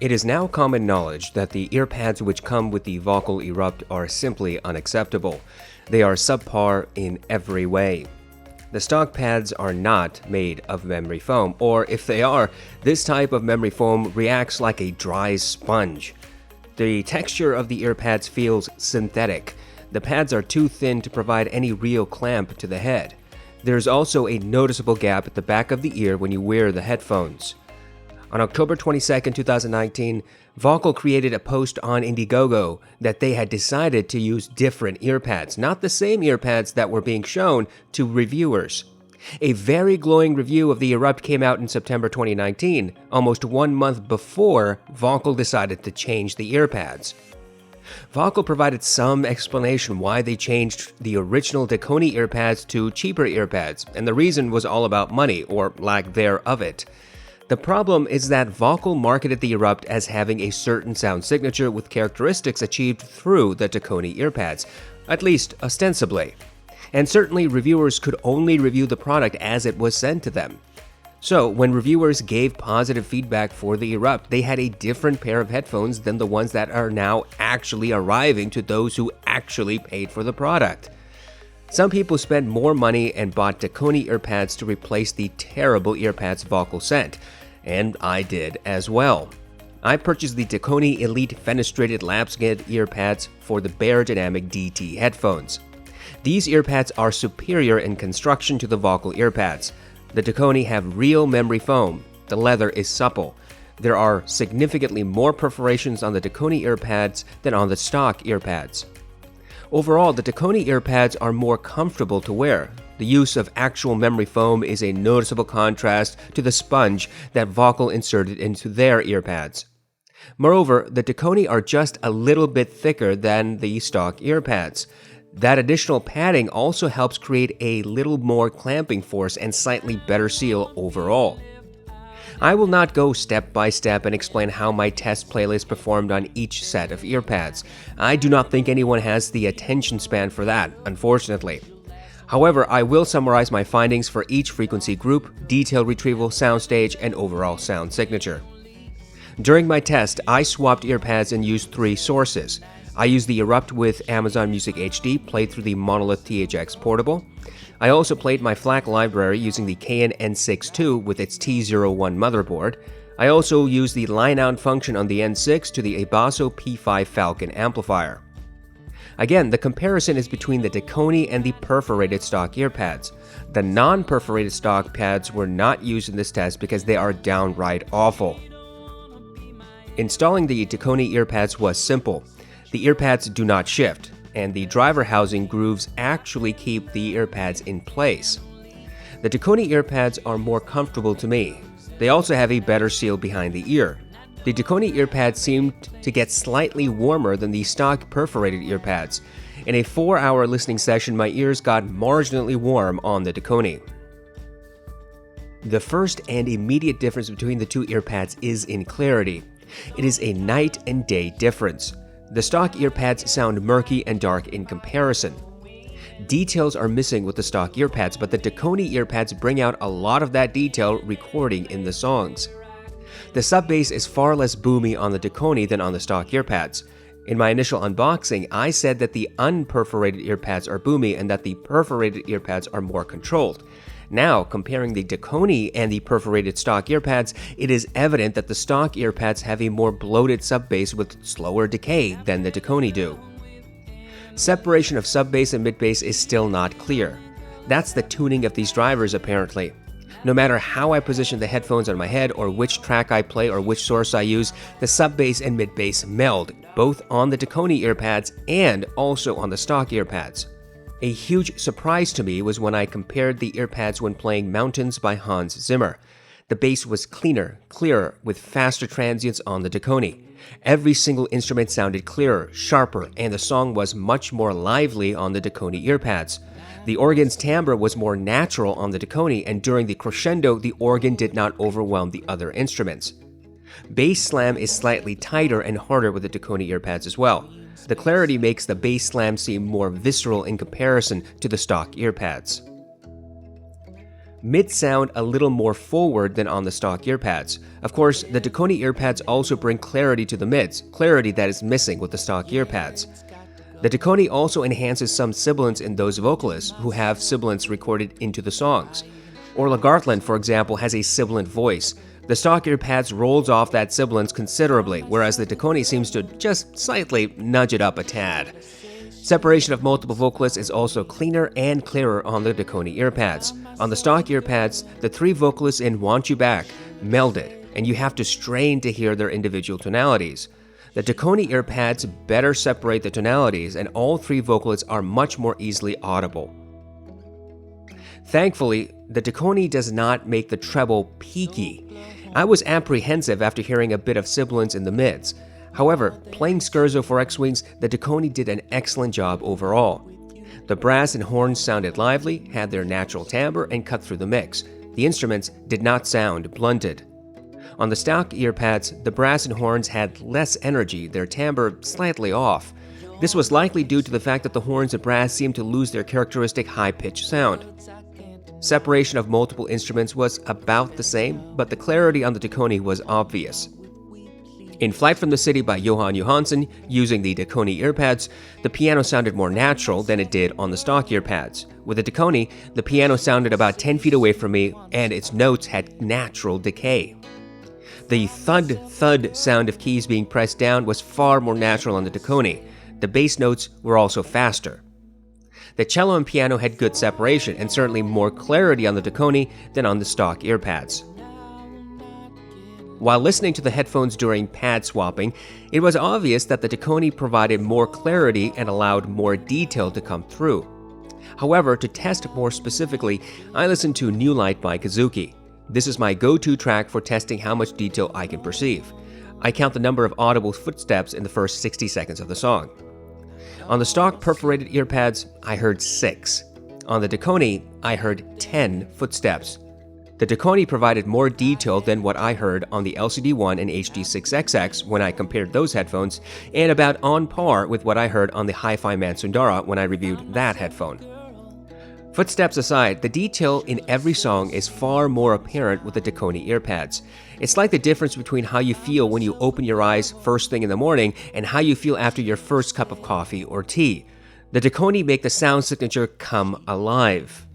It is now common knowledge that the earpads which come with the Vokyl Erupt are simply unacceptable. They are subpar in every way. The stock pads are not made of memory foam, or if they are, this type of memory foam reacts like a dry sponge. The texture of the earpads feels synthetic. The pads are too thin to provide any real clamp to the head. There's also a noticeable gap at the back of the ear when you wear the headphones. On October 22, 2019, Vokyl created a post on Indiegogo that they had decided to use different earpads, not the same earpads that were being shown to reviewers. A very glowing review of the Erupt came out in September 2019, almost 1 month before Vokyl decided to change the earpads. Vokyl provided some explanation why they changed the original Dekoni earpads to cheaper earpads, and the reason was all about money, or lack thereof it. The problem is that Vokyl marketed the Erupt as having a certain sound signature with characteristics achieved through the Dekoni earpads, at least ostensibly. And certainly reviewers could only review the product as it was sent to them. So when reviewers gave positive feedback for the Erupt, they had a different pair of headphones than the ones that are now actually arriving to those who actually paid for the product. Some people spent more money and bought Dekoni earpads to replace the terrible earpads Vokyl sent, and I did as well. I purchased the Dekoni Elite Fenestrated Lapsgate earpads for the Beyerdynamic DT headphones. These earpads are superior in construction to the Vokyl earpads. The Dekoni have real memory foam. The leather is supple. There are significantly more perforations on the Dekoni earpads than on the stock earpads. Overall, the Dekoni earpads are more comfortable to wear. The use of actual memory foam is a noticeable contrast to the sponge that Vokyl inserted into their earpads. Moreover, the Dekoni are just a little bit thicker than the stock earpads. That additional padding also helps create a little more clamping force and slightly better seal overall. I will not go step by step and explain how my test playlist performed on each set of earpads. I do not think anyone has the attention span for that, unfortunately. However, I will summarize my findings for each frequency group, detail retrieval, soundstage, and overall sound signature. During my test, I swapped earpads and used 3 sources. I used the Erupt with Amazon Music HD, played through the Monolith THX Portable. I also played my FLAC library using the KN N6 II with its T01 motherboard. I also used the line-out function on the N6 to the Abasso P5 Falcon amplifier. Again, the comparison is between the Dekoni and the perforated stock earpads. The non-perforated stock pads were not used in this test because they are downright awful. Installing the Dekoni earpads was simple. The earpads do not shift, and the driver housing grooves actually keep the earpads in place. The Dekoni earpads are more comfortable to me. They also have a better seal behind the ear. The Dekoni earpads seemed to get slightly warmer than the stock perforated earpads. In a 4-hour listening session, my ears got marginally warm on the Dekoni. The first and immediate difference between the 2 earpads is in clarity. It is a night and day difference. The stock earpads sound murky and dark in comparison. Details are missing with the stock earpads, but the Dekoni earpads bring out a lot of that detail recording in the songs. The sub-bass is far less boomy on the Dekoni than on the stock earpads. In my initial unboxing, I said that the unperforated earpads are boomy and that the perforated earpads are more controlled. Now, comparing the Dekoni and the perforated stock earpads, it is evident that the stock earpads have a more bloated sub-bass with slower decay than the Dekoni do. Separation of sub-bass and mid-bass is still not clear. That's the tuning of these drivers, apparently. No matter how I position the headphones on my head or which track I play or which source I use, the sub-bass and mid-bass meld, both on the Dekoni earpads and also on the stock earpads. A huge surprise to me was when I compared the earpads when playing Mountains by Hans Zimmer. The bass was cleaner, clearer, with faster transients on the Dekoni. Every single instrument sounded clearer, sharper, and the song was much more lively on the Dekoni earpads. The organ's timbre was more natural on the Dekoni, and during the crescendo, the organ did not overwhelm the other instruments. Bass slam is slightly tighter and harder with the Dekoni earpads as well. The clarity makes the bass slam seem more visceral in comparison to the stock earpads. Mids sound a little more forward than on the stock earpads. Of course, the Dekoni earpads also bring clarity to the mids, clarity that is missing with the stock earpads. The Dekoni also enhances some sibilance in those vocalists who have sibilance recorded into the songs. Orla Gartland, for example, has a sibilant voice. The stock earpads rolls off that sibilance considerably, whereas the Dekoni seems to just slightly nudge it up a tad. Separation of multiple vocalists is also cleaner and clearer on the Dekoni earpads. On the stock earpads, the three vocalists in Want You Back melded, and you have to strain to hear their individual tonalities. The Dekoni earpads better separate the tonalities, and all three vocalists are much more easily audible. Thankfully, the Dekoni does not make the treble peaky. I was apprehensive after hearing a bit of sibilance in the mids. However, playing scherzo for X-Wings, the Dekoni did an excellent job overall. The brass and horns sounded lively, had their natural timbre, and cut through the mix. The instruments did not sound blunted. On the stock earpads, the brass and horns had less energy, their timbre slightly off. This was likely due to the fact that the horns and brass seemed to lose their characteristic high-pitched sound. Separation of multiple instruments was about the same, but the clarity on the Dekoni was obvious. In Flight from the City by Johan Johansson, using the Dekoni earpads, the piano sounded more natural than it did on the stock earpads. With the Dekoni, the piano sounded about 10 feet away from me, and its notes had natural decay. The thud sound of keys being pressed down was far more natural on the Dekoni. The bass notes were also faster. The cello and piano had good separation and certainly more clarity on the Dekoni than on the stock earpads. While listening to the headphones during pad swapping, it was obvious that the Dekoni provided more clarity and allowed more detail to come through. However, to test more specifically, I listened to New Light by Kazuki. This is my go-to track for testing how much detail I can perceive. I count the number of audible footsteps in the first 60 seconds of the song. On the stock perforated earpads, I heard 6. On the Dekoni, I heard 10 footsteps. The Dekoni provided more detail than what I heard on the LCD-1 and HD6XX when I compared those headphones, and about on par with what I heard on the Hi-Fi Man Sundara when I reviewed that headphone. Footsteps aside, the detail in every song is far more apparent with the Dekoni earpads. It's like the difference between how you feel when you open your eyes first thing in the morning and how you feel after your first cup of coffee or tea. The Dekoni make the sound signature come alive.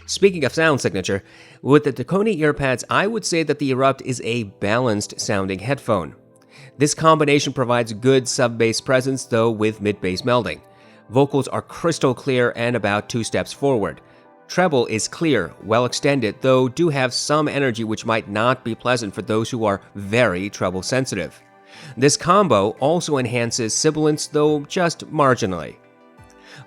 Speaking of sound signature, with the Dekoni earpads, I would say that the Erupt is a balanced sounding headphone. This combination provides good sub-bass presence, though with mid-bass melding. Vocals are crystal clear and about 2 steps forward. Treble is clear, well extended, though do have some energy which might not be pleasant for those who are very treble sensitive. This combo also enhances sibilance, though just marginally.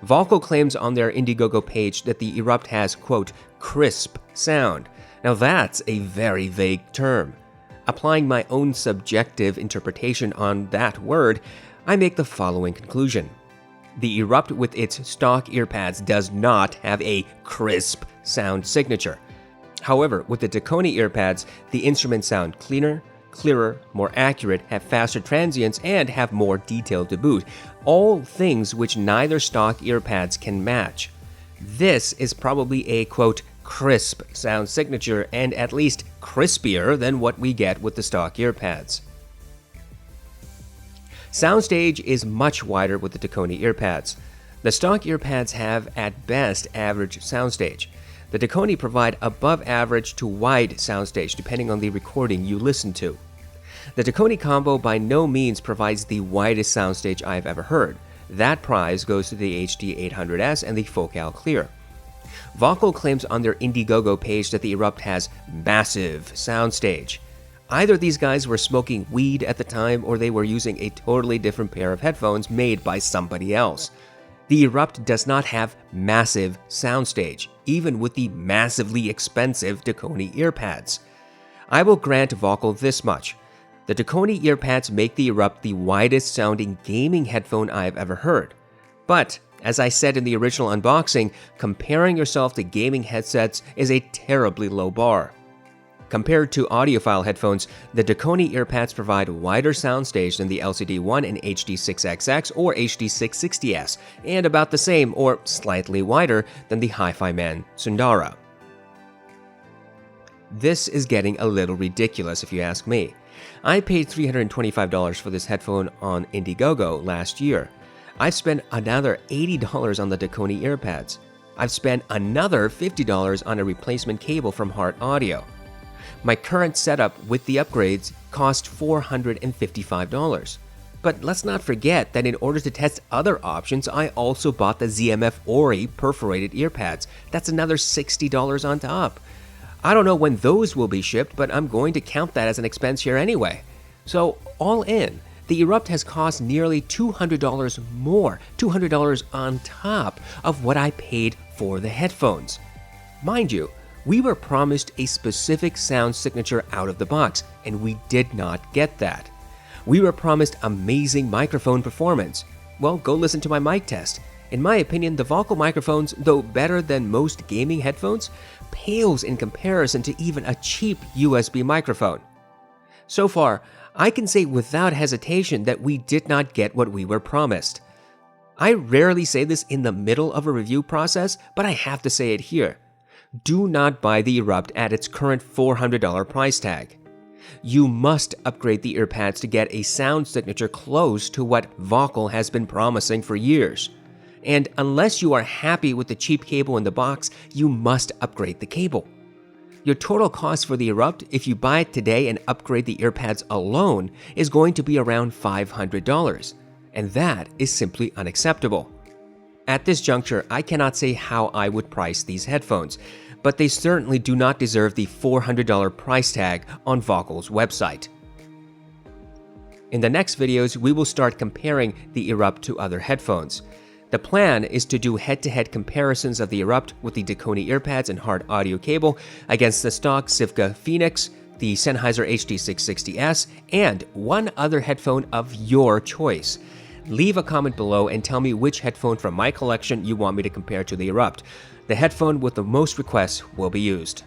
Vokyl claims on their Indiegogo page that the Erupt has, quote, crisp sound. Now that's a very vague term. Applying my own subjective interpretation on that word, I make the following conclusion. The Erupt with its stock earpads does not have a crisp sound signature. However, with the Dekoni earpads, the instruments sound cleaner, clearer, more accurate, have faster transients, and have more detail to boot, all things which neither stock earpads can match. This is probably a, quote, crisp sound signature and at least crispier than what we get with the stock earpads. Soundstage is much wider with the Dekoni earpads. The stock earpads have, at best, average soundstage. The Dekoni provide above average to wide soundstage depending on the recording you listen to. The Dekoni combo by no means provides the widest soundstage I've ever heard. That prize goes to the HD800S and the Vokyl Clear. Vokyl claims on their Indiegogo page that the Erupt has massive soundstage. Either these guys were smoking weed at the time or they were using a totally different pair of headphones made by somebody else. The Erupt does not have massive soundstage, even with the massively expensive Dekoni earpads. I will grant Vokyl this much. The Dekoni earpads make the Erupt the widest sounding gaming headphone I've ever heard. But, as I said in the original unboxing, comparing yourself to gaming headsets is a terribly low bar. Compared to audiophile headphones, the Dekoni earpads provide wider soundstage than the LCD-1 and HD6XX or HD660S, and about the same or slightly wider than the Hi-Fi Man Sundara. This is getting a little ridiculous if you ask me. I paid $325 for this headphone on Indiegogo last year. I've spent another $80 on the Dekoni Earpads. I've spent another $50 on a replacement cable from Heart Audio. My current setup with the upgrades cost $455. But let's not forget that in order to test other options, I also bought the ZMF Ori perforated earpads. That's another $60 on top. I don't know when those will be shipped, but I'm going to count that as an expense here anyway. So all in, the Erupt has cost nearly $200 more, $200 on top of what I paid for the headphones. Mind you, we were promised a specific sound signature out of the box, and we did not get that. We were promised amazing microphone performance. Well, go listen to my mic test. In my opinion, the Vokyl microphones, though better than most gaming headphones, pales in comparison to even a cheap USB microphone. So far, I can say without hesitation that we did not get what we were promised. I rarely say this in the middle of a review process, but I have to say it here. Do not buy the Erupt at its current $400 price tag. You must upgrade the Earpads to get a sound signature close to what Vokyl has been promising for years. And unless you are happy with the cheap cable in the box, you must upgrade the cable. Your total cost for the Erupt, if you buy it today and upgrade the Earpads alone, is going to be around $500, and that is simply unacceptable. At this juncture, I cannot say how I would price these headphones, but they certainly do not deserve the $400 price tag on Vokyl's website. In the next videos, we will start comparing the Erupt to other headphones. The plan is to do head-to-head comparisons of the Erupt with the Dekoni Earpads and Heart Audio cable against the stock Siffka Phoenix, the Sennheiser HD660S, and one other headphone of your choice. Leave a comment below and tell me which headphone from my collection you want me to compare to the Erupt. The headphone with the most requests will be used.